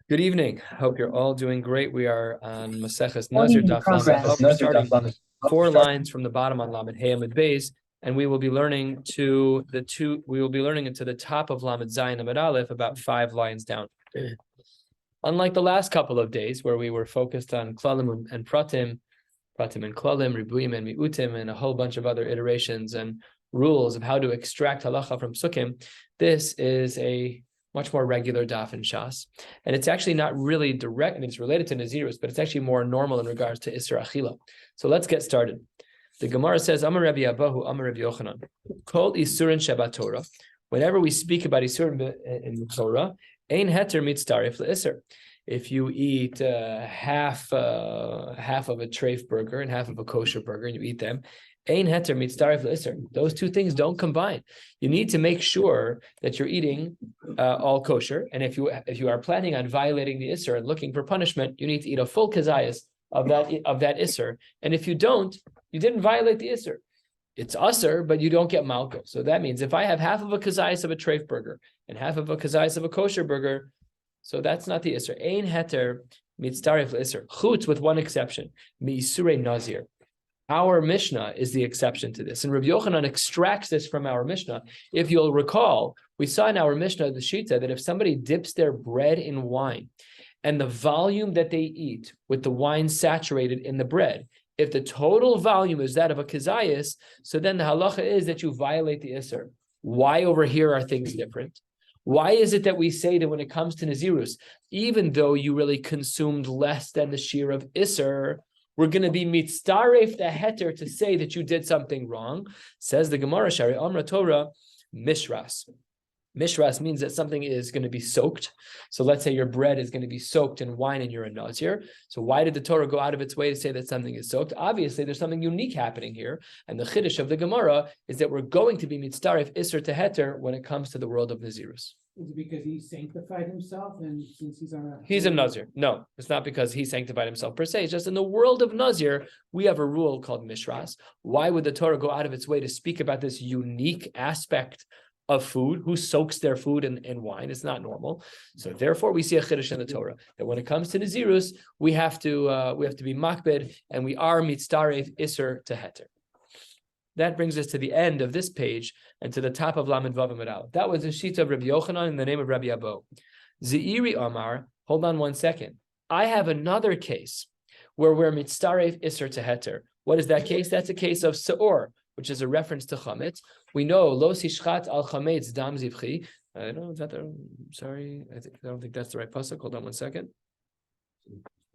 Good evening. Hope you're all doing great. We are on Maseches Nazir, Recording in Daf Lamed progress. Vav. We're starting 4 lines from the bottom on Lamed Hey Amid Beis, and we will be learning into the top of Lamed Zayin Amid Aleph, about 5 lines down. Unlike the last couple of days where we were focused on Klalim and Pratim and Klalim, Ribuim and Mi'utim, and a whole bunch of other iterations and rules of how to extract halacha from Sukkim, this is a much more regular daf in Shas. And it's actually not really direct, I mean, it's related to Nazirus, but it's actually more normal in regards to Isser Achila. So let's get started. The Gemara says, Amar Rabbi Abahu, Amar Rabbi Yochanan, Kol Isurin Shabbat Torah. Whenever we speak about Isurin in the Torah, Ein Heter Mitzdarif LeIsser. If you eat half of a treif burger and half of a kosher burger, and you eat them, Ein heter mitzdarif l'isser. Those two things don't combine. You need to make sure that you're eating all kosher, and if you are planning on violating the isser and looking for punishment, you need to eat a full kazayas of that isser. And if you don't, you didn't violate the isser. It's usser, but you don't get malko. So that means if I have half of a kazayas of a treif burger and half of a kazayas of a kosher burger, so that's not the isser. Ein heter mitzdarif l'isser. Chutz, with one exception, mi'isure Nazir. Our Mishnah is the exception to this. And Rabbi Yochanan extracts this from our Mishnah. If you'll recall, we saw in our Mishnah, the Shita, that if somebody dips their bread in wine and the volume that they eat with the wine saturated in the bread, if the total volume is that of a kazayas, so then the halacha is that you violate the Isser. Why over here are things different? Why is it that we say that when it comes to Nazirus, even though you really consumed less than the shiur of Isser, we're going to be mitzdaref the heter to say that you did something wrong? Says the Gemara, Shari Amra Torah, mishras. Mishras means that something is going to be soaked. So let's say your bread is going to be soaked in wine and you're a Nazir. So why did the Torah go out of its way to say that something is soaked? Obviously, there's something unique happening here. And the chiddush of the Gemara is that we're going to be mitzdaref isser to heter when it comes to the world of Nazirus. Is it because he sanctified himself, and since he's a Nazir? No, it's not because he sanctified himself per se. It's just in the world of Nazir, we have a rule called Mishras. Why would the Torah go out of its way to speak about this unique aspect of food? Who soaks their food in wine? It's not normal. So therefore, we see a chiddush in the Torah that when it comes to Nazirus, we have to be makbid, and we are mitzdaref iser to heter. That brings us to the end of this page and to the top of Lamed Vav Amid Aleph. That was the sheet of Rabbi Yochanan in the name of Rabbi Abo. Ze'iri Amar, hold on one second. I have another case where we're mitzdaref iser to heter. What is that case? That's a case of se'or, which is a reference to chametz. We know lo sishchat al chametz dam zivchi. I don't know, is that the, sorry, I don't think that's the right pasuk. Hold on one second.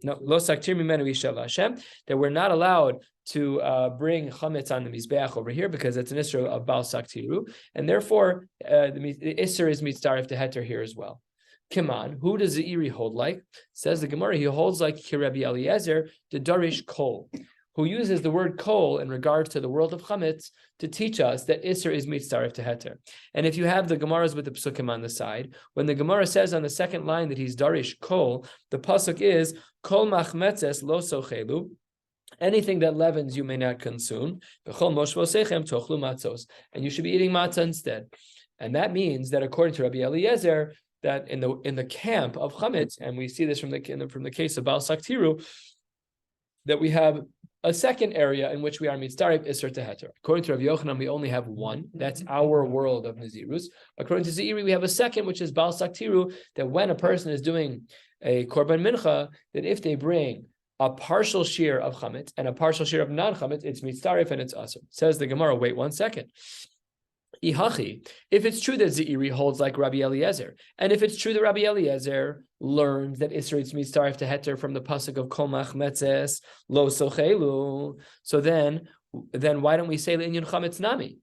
No, lo saktir mimenu yishel Hashem, that we're not allowed to bring chametz on the mizbeach over here because it's an isser of bal saktiru, and therefore the isser is mitzdaref to heter here as well. Kiman, who does the Iri hold like? Says the Gemara, he holds like Rabbi Eliezer, the Darish Kol, who uses the word kol in regards to the world of chametz to teach us that Isser is mitzdaref to heter. And if you have the Gemaras with the psukim on the side, when the Gemara says on the second line that he's darish kol, the pasuk is kol machmetzes lo sochelu. Anything that leavens you may not consume. And you should be eating matzah instead. And that means that according to Rabbi Eliezer, that in the camp of chametz, and we see this from the case of Baal Saktiru, that we have a second area in which we are mitzdaref iser to heter. According to Rabbi Yochanan, we only have one. That's our world of Nazirus. According to Ze'iri, we have a second, which is Baal Saktiru, that when a person is doing a korban mincha, that if they bring a partial shiur of chametz and a partial shiur of non-chametz, it's mitzdaref and it's asur. Says the Gemara, wait one second. Ihachi, if it's true that Ze'iri holds like Rabbi Eliezer, and if it's true that Rabbi Eliezer learned that Isser is mitzdaref to heter from the pasuk of Kol machmetzes lo sochelu, so then why don't we say le'inyan chametz nami?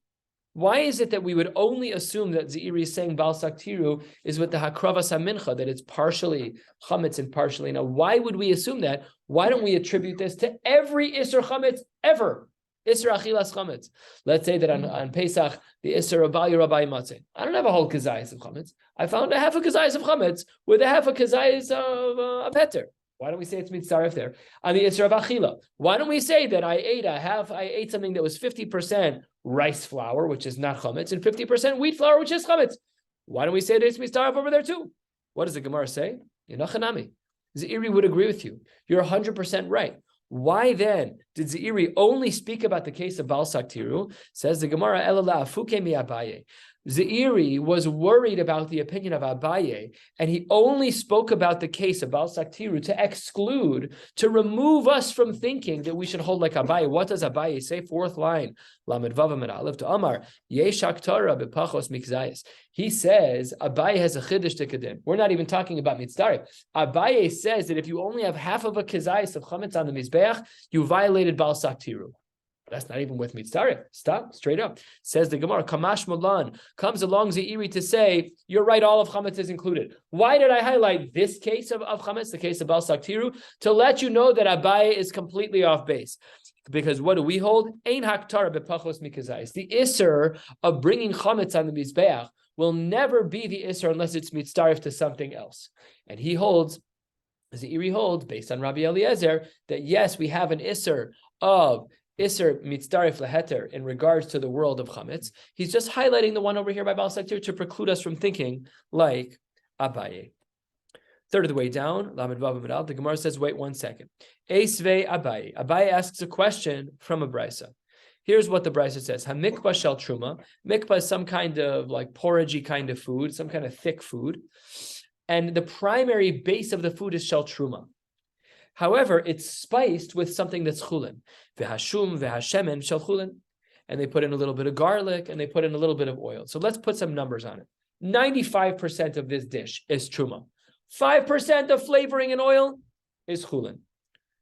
Why is it that we would only assume that Ze'iri is saying Baal Saktiru is with the Hakravas HaMincha, that it's partially chametz and partially? Now, why would we assume that? Why don't we attribute this to every Isser chametz ever? Isser achilas chametz. Let's say that on Pesach, the Isser of Bal Yirabai Matzeh. I don't have a whole kazayas of chametz. I found a half a kazayas of chametz with a half a kazayas of heter. Why don't we say it's mitzdaref there? On the Isser of Achila, why don't we say that I ate something that was 50% rice flour, which is not chametz, and 50% wheat flour, which is chametz? Why don't we say that it's mitzdaref over there too? What does the Gemara say? Yenachanami. Zeiri would agree with you. You're 100% right. Why then did Zeiri only speak about the case of Baal Saktiru? Says the Gemara, Elala afuke mi Abaye. Zeiri was worried about the opinion of Abaye, and he only spoke about the case of Baal Saktiru to exclude, to remove us from thinking that we should hold like Abaye. What does Abaye say? Fourth line, Lamed Vavam and Aleph to Amar, Yeshak Torah bepachos mikzayis. He says Abaye has a chiddush to kedin. We're not even talking about mitzdarif. Abaye says that if you only have half of a kezayis of chametz on the mizbeach, you violated Baal Saktiru. That's not even with mitzdarif. Stop, straight up. Says the Gemara, Kamash Mulan, comes along Zeiri to say, you're right, all of chametz is included. Why did I highlight this case of chametz, the case of Baal Saktiru? To let you know that Abaye is completely off base. Because what do we hold? Ein haktara bepachos mikazayis. The isser of bringing chametz on the mizbeach will never be the isser unless it's mitzdarif to something else. And he holds, Zeiri holds, based on Rabbi Eliezer, that yes, we have an isser of Isser mitzdarif leheter in regards to the world of chametz. He's just highlighting the one over here by Baal Saktir to preclude us from thinking like Abaye. Third of the way down, Lamed Vav Amid Al, the Gemara says, wait 1 second. Eisvei Abaye. Abaye asks a question from a brisa. Here's what the brisa says: Hamikba shel truma. Mikba is some kind of like porridgey kind of food, some kind of thick food, and the primary base of the food is shel truma. However, it's spiced with something that's chulin. V'hashum, v'hashemen, shel chulin. And they put in a little bit of garlic and they put in a little bit of oil. So let's put some numbers on it. 95% of this dish is truma. 5% of flavoring and oil is chulin.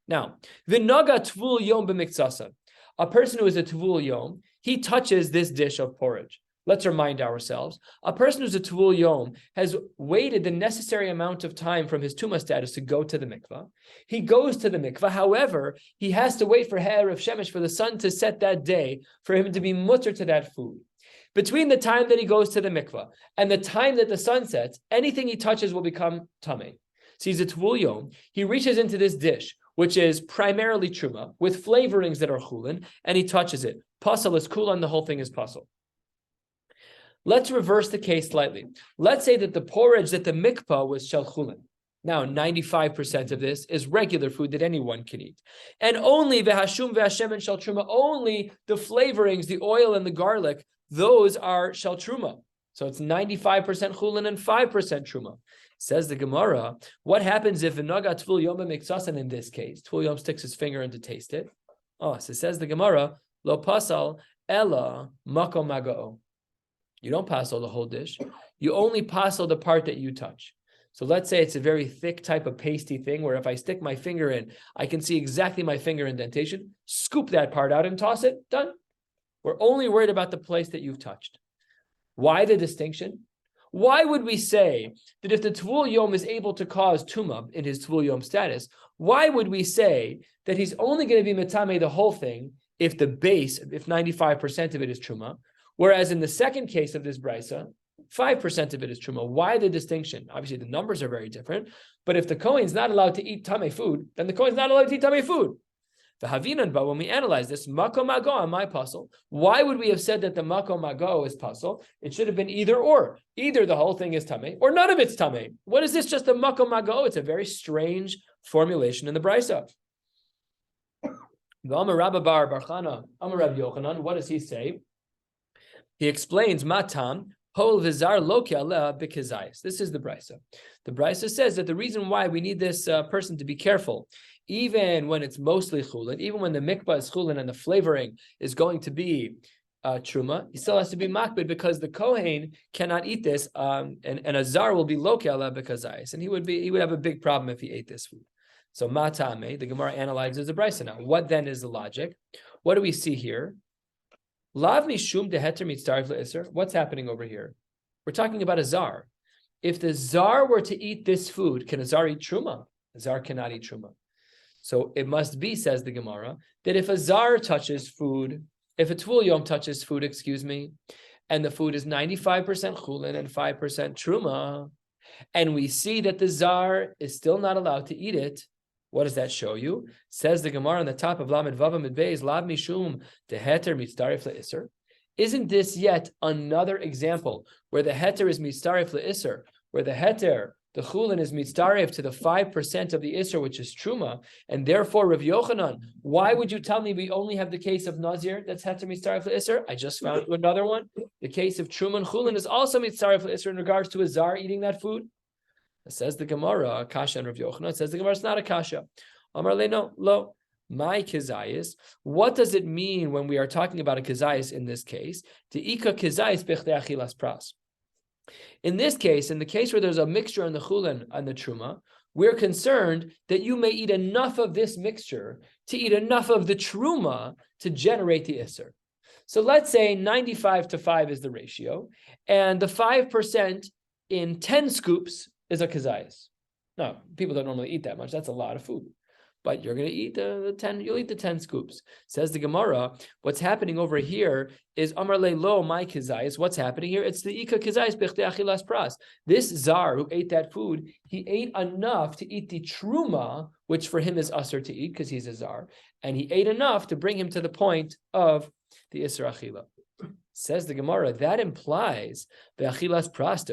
Now, v'naga tvul yom b'miktsasa. A person who is a tvul yom, he touches this dish of porridge. Let's remind ourselves, a person who's a tvul yom has waited the necessary amount of time from his tumah status to go to the mikvah. He goes to the mikvah. However, he has to wait for Erev Shemesh, for the sun to set that day, for him to be mutter to that food. Between the time that he goes to the mikvah and the time that the sun sets, anything he touches will become tameh. So he's a tvul yom. He reaches into this dish, which is primarily truma, with flavorings that are chulin, and he touches it. Pasal is kulan, the whole thing is pasal. Let's reverse the case slightly. Let's say that the porridge that the mikvah was shel chulin. Now, 95% of this is regular food that anyone can eat. And only v'hashum v'hashemen shel truma, only the flavorings, the oil and the garlic, those are shel truma. So it's 95% chulin and 5% truma. Says the Gemara, what happens if v'naga tvul yom b'miksasan in this case? Tvul yom sticks his finger in to taste it. Oh, so says the Gemara, lo pasal ella makom magao. You don't passel the whole dish. You only passel the part that you touch. So let's say it's a very thick type of pasty thing where if I stick my finger in, I can see exactly my finger indentation, scoop that part out and toss it, done. We're only worried about the place that you've touched. Why the distinction? Why would we say that if the tvul yom is able to cause tumah in his tvul yom status, why would we say that he's only going to be metame the whole thing if the base, if 95% of it is truma? Whereas in the second case of this brisa, 5% of it is truma. Why the distinction? Obviously, the numbers are very different. But if the Kohen's not allowed to eat tamei food, then the Kohen's not allowed to eat tamei food. The Havinan, but when we analyze this, makom mago on my puzzle, why would we have said that the makom mago is puzzle? It should have been either or. Either the whole thing is tamei, or none of it's tamei. What is this? Just a makom mago? It's a very strange formulation in the brisa. The Amar Rabba Bar Barchana, Amar Rabbi Yochanan, what does he say? He explains, Matam, Hol Vizar Loki Aleh Bikizayis. This is the brisa. The brisa says that the reason why we need this person to be careful, even when it's mostly chulin, even when the mikvah is chulin and the flavoring is going to be truma, he still has to be makbid because the kohen cannot eat this, and a zar will be Loki Aleh Bikizayis, and he would have a big problem if he ate this food. So Matame, the Gemara analyzes the brisa now. What then is the logic? What do we see here? Lav mishum deheter mitzdarif le'isr. What's happening over here? We're talking about a zar. If the zar were to eat this food, can a zar eat truma? A zar cannot eat truma. So it must be, says the Gemara, that if a zar touches food, if a tvul yom touches food, and the food is 95% chulin and 5% truma, and we see that the zar is still not allowed to eat it, what does that show you? Says the Gemara on the top of Lamed Vavam Midbeis, Lav Mishum Deheter Mitzdarif LeIsser. Isn't this yet another example where the heter is Mitzdarif LeIsser, where the heter, the chulin is mitzdaref to the 5% of the Isser, which is truma, and therefore Rav Yochanan, why would you tell me we only have the case of Nazir that's had to mitzdaref the Isser? I just found another one. The case of truma and chulin is also mitzdaref the Isser in regards to a zar eating that food. It says the Gemara, kasha and Rav Yochanan. It says the Gemara, it's not a kasha. Amar le no, lo. My kizayis. What does it mean when we are talking about a kizayis in this case? Te'ika kizayis b'chdei achilas pras. In this case, in the case where there's a mixture in the chulin and the truma, we're concerned that you may eat enough of this mixture to eat enough of the truma to generate the isser. So let's say 95-5 is the ratio, and the 5% in 10 scoops is a kizayis. Now, people don't normally eat that much. That's a lot of food. But you're going to eat the 10, you'll eat the 10 scoops. Says the Gemara, what's happening over here is Amar le lo my kizayis. What's happening here? It's the Ika kizayis b'chdei achilas pras. This zar who ate that food, he ate enough to eat the truma, which for him is usher to eat because he's a zar. And he ate enough to bring him to the point of the Isra Achila. Says the Gemara, that implies the achilas pras,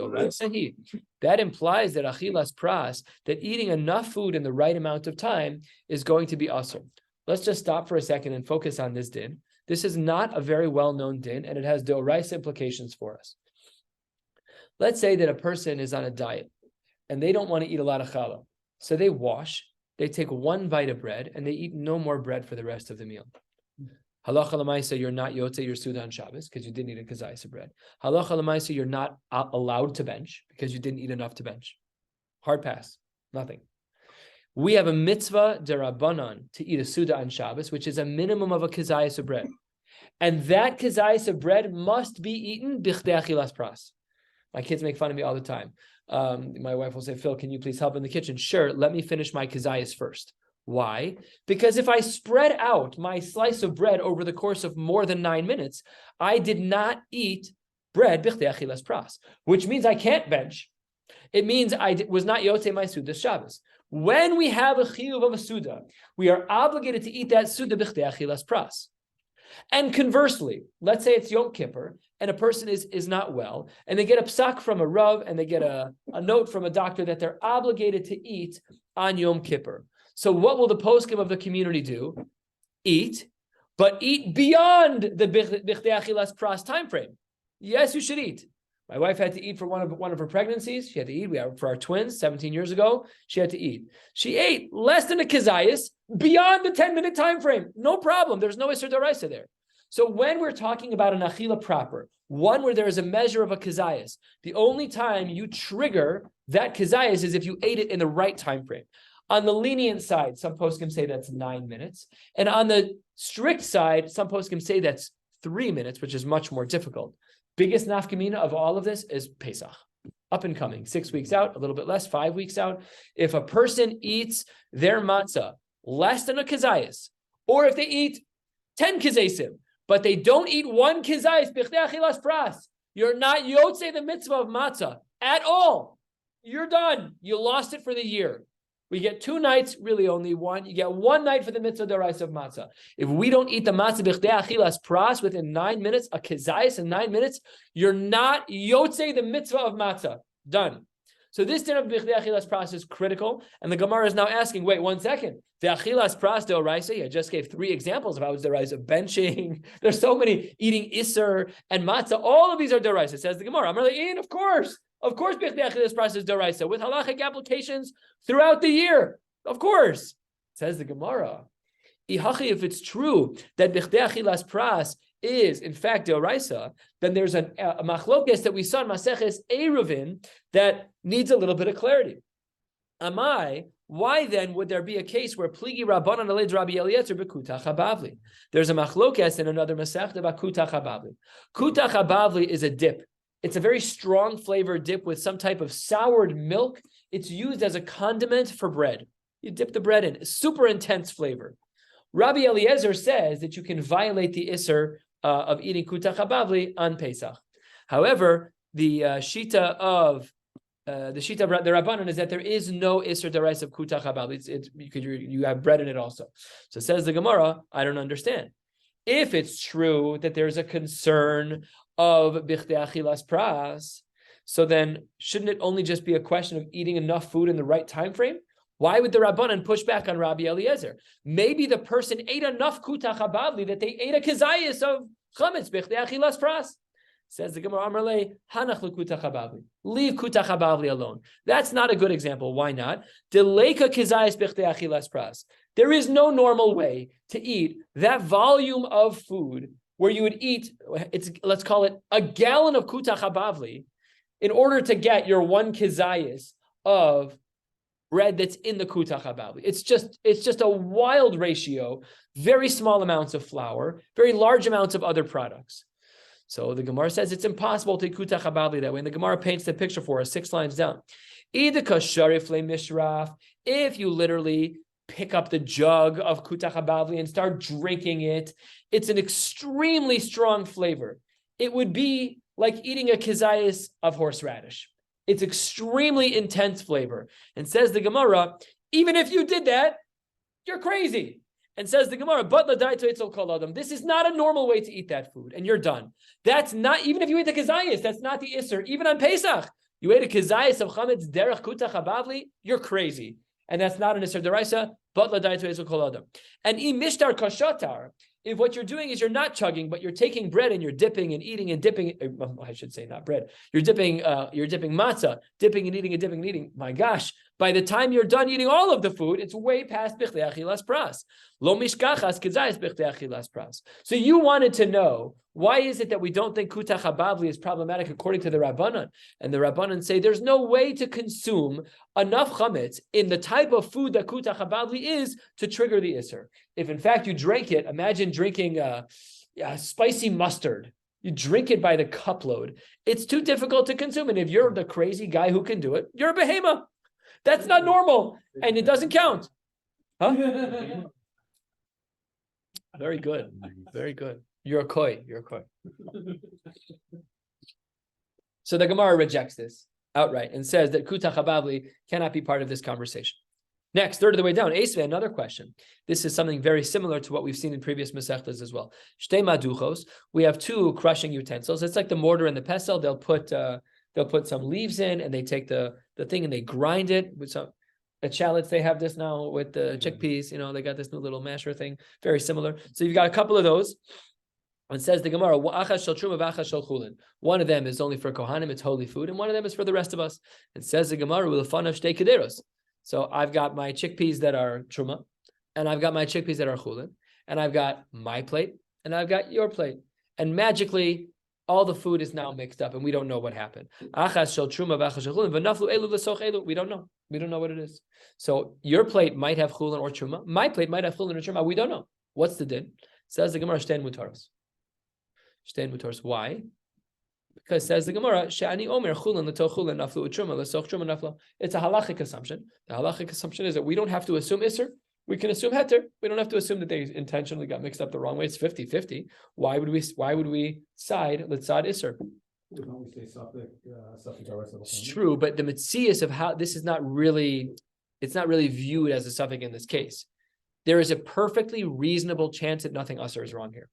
that implies that achilas pras, that eating enough food in the right amount of time is going to be asur. Let's just stop for a second and focus on this din. This is not a very well-known din, and it has deoraisa implications for us. Let's say that a person is on a diet, and they don't want to eat a lot of challah. So they wash, they take one bite of bread, and they eat no more bread for the rest of the meal. Halacha l'maisa, you're not yotze your suda on Shabbos because you didn't eat a kazayis of bread. Halacha l'maisa, you're not allowed to bench because you didn't eat enough to bench. Hard pass, nothing. We have a mitzvah derabanan to eat a suda on Shabbos, which is a minimum of a kazayis of bread, and that kazayis of bread must be eaten b'chdei achilas pras. My kids make fun of me all the time. My wife will say, "Phil, can you please help in the kitchen?" Sure. Let me finish my kazayis first. Why? Because if I spread out my slice of bread over the course of more than 9 minutes, I did not eat bread b'chdei achilas pras, which means I can't bench. It means I was not yotze my suda Shabbos. When we have a chiyuv of a suda, we are obligated to eat that suda b'chdei achilas pras. And conversely, let's say it's Yom Kippur and a person is not well, and they get a psak from a rav and they get a note from a doctor that they're obligated to eat on Yom Kippur. So what will the poskim of the community do? Eat, but eat beyond the b'chdei achilas pras time frame. Yes, you should eat. My wife had to eat for one of her pregnancies. She had to eat. For our twins 17 years ago, she had to eat. She ate less than a kizayis beyond the 10-minute time frame. No problem. There's no isur d'oraisa there. So when we're talking about an achila proper, one where there is a measure of a kizayis, the only time you trigger that kizayis is if you ate it in the right time frame. On the lenient side, some poskim say that's 9 minutes. And on the strict side, some poskim say that's 3 minutes, which is much more difficult. Biggest nafkamina of all of this is Pesach. Up and coming, 6 weeks out, a little bit less, 5 weeks out. If a person eats their matzah less than a kizayis, or if they eat 10 kizesim, but they don't eat one kizayis, b'chdei achilas pras, you're not yotze the mitzvah of matzah at all. You're done. You lost it for the year. We get 2 nights, really only one. You get 1 night for the mitzvah d'oraisa of matzah. If we don't eat the matzah b'chdei achilas pras within 9 minutes, a kizayis in 9 minutes, you're not yotze the mitzvah of matzah. Done. So this din of b'chdei achilas pras is critical, and the Gemara is now asking, wait 1 second. The achilas pras d'oraisa, I just gave 3 examples of how it's d'oraisa. Benching, there's so many, eating iser and matzah, all of these are d'oraisa, says the Gemara. I'm really in, of course, b'chdei achilas pras is d'oraisa, with halachic applications throughout the year. Of course, says the Gemara. If it's true that b'chdei achilas pras is in fact d'oraisa, then there's a machlokes that we saw in Maseches Eruvin that needs a little bit of clarity. Why then would there be a case where pligi rabbanan alei Rabbi Eliezer b'kutach habavli? There's a machlokes in another Masech about kutach habavli. Kutach habavli is a dip. It's a very strong flavored dip with some type of soured milk. It's used as a condiment for bread. You dip the bread in. Super intense flavor. Rabbi Eliezer says that you can violate the isser of eating kutach habavli on Pesach. However, the shita of the Rabbanan is that there is no isser d'oraisa of kutach habavli. You have bread in it also. So says the Gemara, I don't understand. If it's true that there's a concern of b'chdei achilas pras, So then, shouldn't it only just be a question of eating enough food in the right time frame? Why would the Rabbanan push back on Rabbi Eliezer? Maybe the person ate enough kutach habavli that they ate a kezayis of chametz b'chdei achilas pras. Says the Gemara, Amrle, hanach lekutach habavli. Leave kutach habavli alone. That's not a good example. Why not? Deleka kezayis b'chdei achilas pras. There is no normal way to eat that volume of food where you would eat, let's call it a gallon of kutach habavli, in order to get your one kezayis of bread that's in the kutach habavli. It's just a wild ratio, very small amounts of flour, very large amounts of other products. So the Gemara says it's impossible to eat kutach habavli that way. And the Gemara paints the picture for us 6 lines down. If you literally pick up the jug of kutach habavli and start drinking it, it's an extremely strong flavor. It would be like eating a kezayis of horseradish. It's extremely intense flavor. And says the Gemara, even if you did that, you're crazy. And says the Gemara, but this is not a normal way to eat that food, and you're done. That's not, even if you eat the kezayis, that's not the isser. Even on Pesach, you ate a kezayis of chametz derech kutach habavli, you're crazy. And that's not an isser deraisa, but l'daito etzol kol adam. And imishtar kashatar, if what you're doing is you're not chugging, but you're taking bread and you're dipping and eating and dipping, I should say not bread, you're dipping matzah, dipping and eating. My gosh, by the time you're done eating all of the food, it's way past bichdei achilas pras. Lo mishkachas kezayis bichdei achilas pras. So you wanted to know, why is it that we don't think kutach habavli is problematic according to the Rabbanan? And the Rabbanan say there's no way to consume enough chametz in the type of food that kutach habavli is to trigger the isser. If in fact you drank it, imagine drinking spicy mustard. You drink it by the cup load. It's too difficult to consume. And if you're the crazy guy who can do it, you're a behema. That's not normal. And it doesn't count. Huh? Very good. Very good. You're a koi. So the Gemara rejects this outright and says that kutach habavli cannot be part of this conversation. Next, third of the way down, Esve, another question. This is something very similar to what we've seen in previous Maseches as well. Shtei maduchos, we have 2 crushing utensils. It's like the mortar and the pestle. They'll put some leaves in, and they take the thing and they grind it with some. At shallots, they have this now with the chickpeas. They got this new little masher thing, very similar. So you've got a couple of those. It says the Gemara, one of them is only for Kohanim, it's holy food, and one of them is for the rest of us. It says the Gemara, so I've got my chickpeas that are truma, and I've got my chickpeas that are chulin, and I've got my plate, and I've got your plate. And magically, all the food is now mixed up, and we don't know what happened. We don't know. We don't know what it is. So your plate might have chulin or truma. My plate might have chulin or truma. We don't know. What's the din? Says the Gemara, Shtein mutaros. Shtein mutaros. Why? Because says the Gemara, She'ani omer chulin l'toch chulin naflu u'truma l'soch truma nafla. It's a halachic assumption. The halachic assumption is that we don't have to assume isser. We can assume heter. We don't have to assume that they intentionally got mixed up the wrong way. It's 50-50. Why would we side? Let's side isser. It's true, but the metzias of how this is not really, it's not really viewed as a suffix in this case. There is a perfectly reasonable chance that nothing usher is wrong here.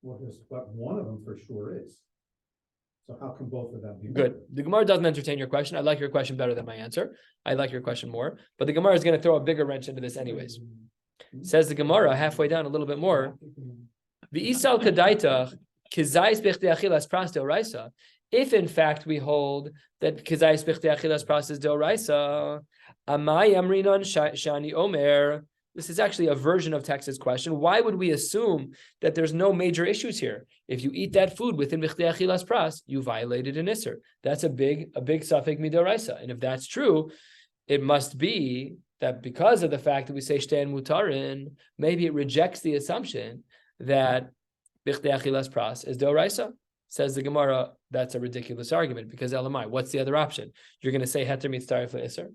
Well, but one of them for sure is. So how can both of them be good? The Gemara doesn't entertain your question. I like your question better than my answer. I like your question more, but the Gemara is going to throw a bigger wrench into this anyways. Says the Gemara halfway down a little bit more. V'isal kadaita kizayis b'chdei achilas pras deoraisa. If in fact we hold that kizayis b'chdei achilas pras is deoraisa, amay amrinan shani omer. This is actually a version of Tex's question. Why would we assume that there's no major issues here? If you eat that food within b'chdei achilas pras, you violated an isser. That's a big suffix midoraisa. And if that's true, it must be that because of the fact that we say shtein mutarin, maybe it rejects the assumption that b'chdei achilas pras is deoraisa. Says the Gemara, that's a ridiculous argument because elamai. What's the other option? You're going to say heter mitzaref le'isser.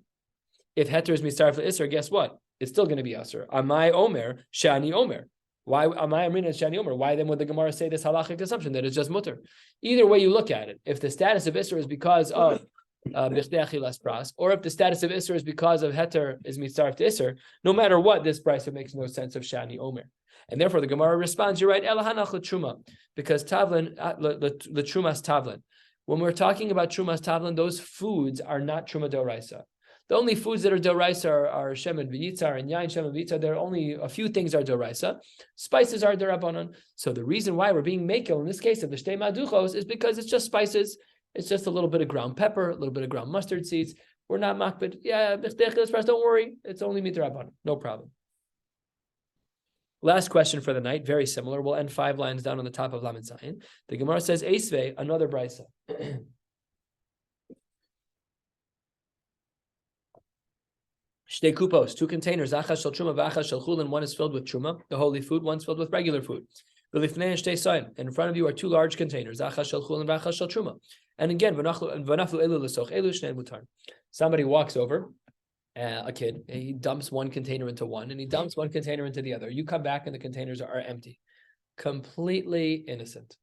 If heter is mitzaref le'isser, guess what? It's still going to be asur. Amai omer, shani omer. Why amai amrina shani omer? Why then would the Gemara say this halachic assumption that it's just mutter? Either way you look at it, if the status of isur is because of b'chdei achilas pras, or if the status of isur is because of heter is mitzaref to isur, no matter what, this brisa makes no sense of shani omer. And therefore the Gemara responds, you're right, elahanach l'truma, because tavlin, l'trumas tavlin. When we're talking about Trumas Tavlin, those foods are not Truma Doraisa. The only foods that are Doraisa are Shemen V'yitzar and Yain Shemen V'yitzar. There are only a few things are Doraisa. Spices are Derabanan. So the reason why we're being Mekel in this case of the Shtei Maduchos is because it's just spices. It's just a little bit of ground pepper, a little bit of ground mustard seeds. We're not makbid. Yeah, don't worry. It's only Midrabanan. No problem. Last question for the night, very similar. We'll end 5 lines down on the top of Lamed Zayin. The Gemara says, Eisve, another brisa. Shtei kupos, 2 containers, achas shel truma v'achas shel chulin. One is filled with truma, the holy food. One's filled with regular food. V'lifnei shtei soim. In front of you are 2 large containers, achas shel chulin v'achas shel truma. And again, v'naflu elu l'soch elu shnei mutar. Somebody walks over. A kid, he dumps one container into one, and he dumps one container into the other. You come back, and the containers are empty, completely innocent.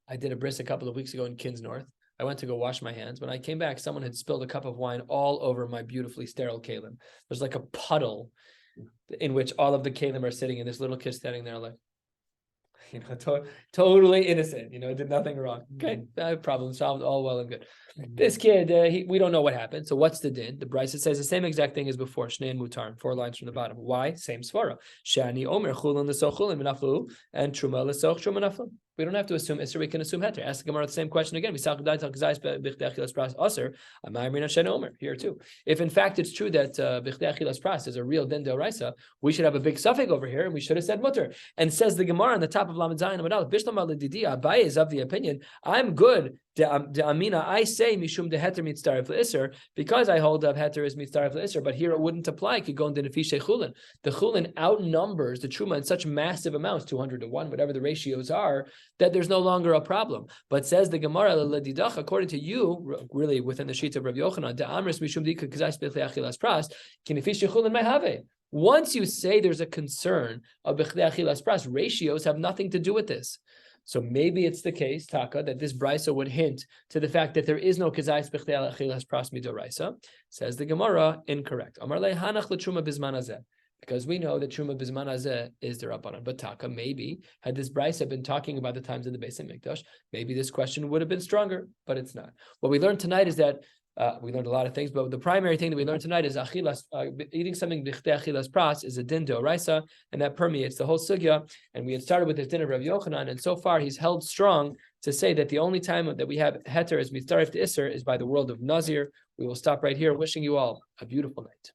I did a bris a couple of weeks ago in Kins North. I went to go wash my hands. When I came back, someone had spilled a cup of wine all over my beautifully sterile kalim. There's like a puddle in which all of the kalim are sitting, and this little kid standing there like, totally innocent, did nothing wrong. Okay, problem solved, all well and good. This kid, we don't know what happened. So what's the din? The Brisa says the same exact thing as before. Shnei and mutar, 4 lines from the bottom. Why? Same svara. Shani omer chulin l'soch chulin v'naflu and truma l'soch truma naflu. We don't have to assume Isser. We can assume Heter. Ask the Gemara the same question again. Here too. If in fact it's true that Bichdei Achilas Pras is a real din deoraisa, we should have a big suffix over here, and we should have said mutter. And says the Gemara on the top of Lamed Zayin Amud Aleph, Bishlam Aledidi Abaye is of the opinion I'm good. De Amina, I say Mishum de Heter mitzaref leIsser because I hold up Heter is mitzaref leIsser, but here it wouldn't apply. Could go into Nefishe Chulin. The Chulin outnumbers the Truma in such massive amounts, 200 to 1, whatever the ratios are, that there's no longer a problem. But says the Gemara, according to you, really within the sheet of Rabbi Yochanan, de Amris Mishum Dika Kazais Bichlei Achilas Pras, Ki Nefishe Chulin Mehave. Once you say there's a concern of Bichlei Achilas Pras, ratios have nothing to do with this. So maybe it's the case, Taka, that this brisa would hint to the fact that there is no kazayis b'chdei achilas pras midoraisa. Says the Gemara, incorrect. Amar le hanach l'truma bizman hazeh, because we know that truma bizman hazeh is the rabbanan. But Taka, maybe had this brisa been talking about the times of the Beis Hamikdash, maybe this question would have been stronger, but it's not. What we learned tonight is that. We learned a lot of things, but the primary thing that we learned tonight is achilas, eating something b'chdei achilas pras is a din deoraisa, and that permeates the whole sugya. And we had started with this din of Rabbi Yochanan, and so far he's held strong to say that the only time that we have heter as mitzaref to Isser is by the world of Nazir. We will stop right here, wishing you all a beautiful night.